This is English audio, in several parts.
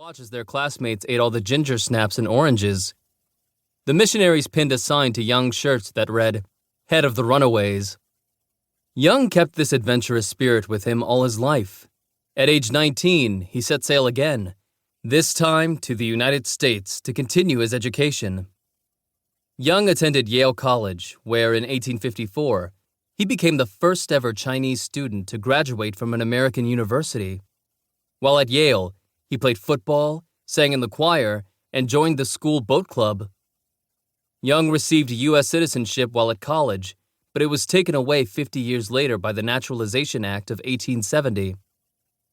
watch as their classmates ate all the ginger snaps and oranges. The missionaries pinned a sign to Young's shirts that read, "Head of the Runaways." Young kept this adventurous spirit with him all his life. At age 19, he set sail again, this time to the United States to continue his education. Young attended Yale College, where in 1854, he became the first ever Chinese student to graduate from an American university. While at Yale, he played football, sang in the choir, and joined the school boat club. Young received U.S. citizenship while at college, but it was taken away 50 years later by the Naturalization Act of 1870.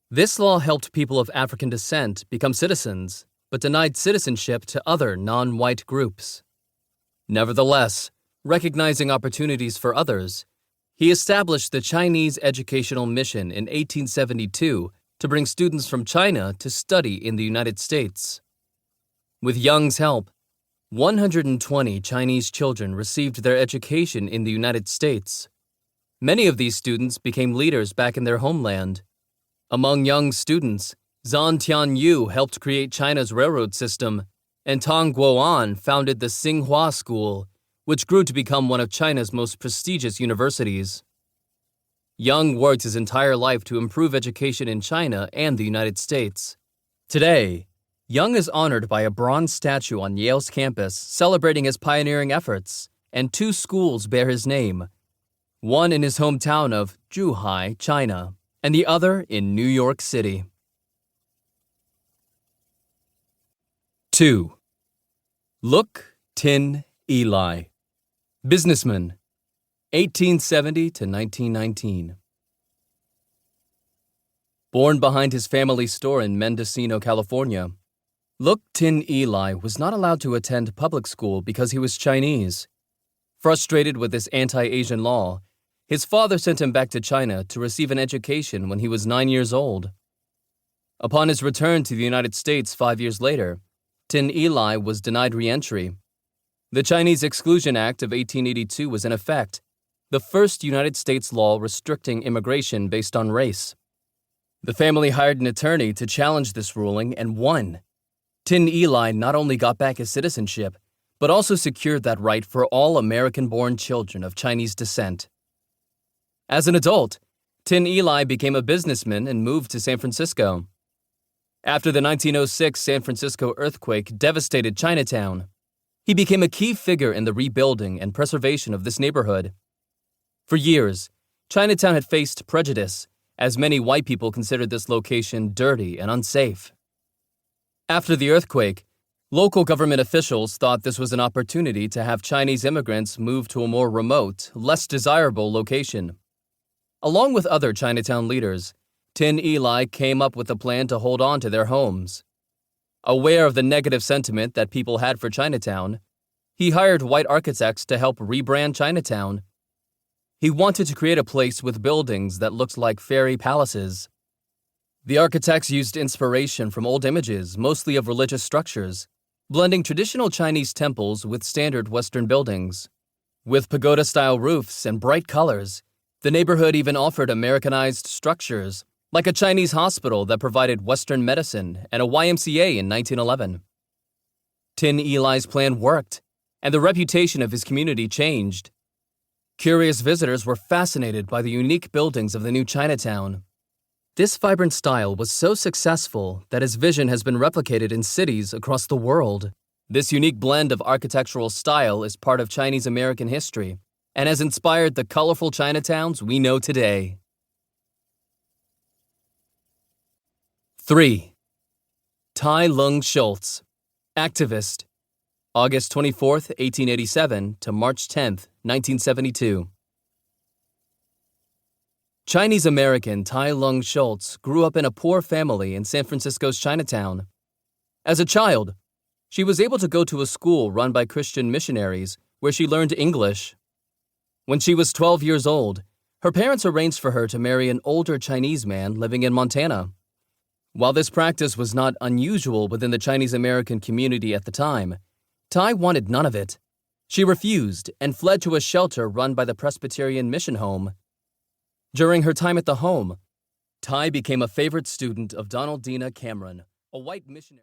This law helped people of African descent become citizens, but denied citizenship to other non-white groups. Nevertheless, recognizing opportunities for others, he established the Chinese Educational Mission in 1872 to bring students from China to study in the United States. With Young's help, 120 Chinese children received their education in the United States. Many of these students became leaders back in their homeland. Among Young's students, Zhan Tianyu helped create China's railroad system, and Tang Guoan founded the Tsinghua School, which grew to become one of China's most prestigious universities. Young worked his entire life to improve education in China and the United States. Today, Young is honored by a bronze statue on Yale's campus celebrating his pioneering efforts, and 2 schools bear his name, one in his hometown of Zhuhai, China, and the other in New York City. 2. Look Tin Eli, businessman, 1870 to 1919. Born behind his family store in Mendocino, California, Look Tin Eli was not allowed to attend public school because he was Chinese. Frustrated with this anti-Asian law, his father sent him back to China to receive an education when he was 9 years old. Upon his return to the United States 5 years later, Tin Eli was denied re-entry. The Chinese Exclusion Act of 1882 was in effect, the first United States law restricting immigration based on race. The family hired an attorney to challenge this ruling and won. Tin Eli not only got back his citizenship, but also secured that right for all American-born children of Chinese descent. As an adult, Tin Eli became a businessman and moved to San Francisco. After the 1906 San Francisco earthquake devastated Chinatown, he became a key figure in the rebuilding and preservation of this neighborhood. For years, Chinatown had faced prejudice, as many white people considered this location dirty and unsafe. After the earthquake, local government officials thought this was an opportunity to have Chinese immigrants move to a more remote, less desirable location. Along with other Chinatown leaders, Tin Eli came up with a plan to hold on to their homes. Aware of the negative sentiment that people had for Chinatown, he hired white architects to help rebrand Chinatown. He wanted to create a place with buildings that looked like fairy palaces. The architects used inspiration from old images, mostly of religious structures, blending traditional Chinese temples with standard Western buildings. With pagoda-style roofs and bright colors, the neighborhood even offered Americanized structures, like a Chinese hospital that provided Western medicine and a YMCA in 1911. Tin Eli's plan worked, and the reputation of his community changed. Curious visitors were fascinated by the unique buildings of the new Chinatown. This vibrant style was so successful that his vision has been replicated in cities across the world. This unique blend of architectural style is part of Chinese American history and has inspired the colorful Chinatowns we know today. 3. Tai Lung Schultz, activist, August 24, 1887 to March 10, 1972. Chinese-American Tai Lung Schultz grew up in a poor family in San Francisco's Chinatown. As a child, she was able to go to a school run by Christian missionaries where she learned English. When she was 12 years old, her parents arranged for her to marry an older Chinese man living in Montana. While this practice was not unusual within the Chinese-American community at the time, Tai wanted none of it. She refused and fled to a shelter run by the Presbyterian Mission Home. During her time at the home, Tai became a favorite student of Donaldina Cameron, a white missionary.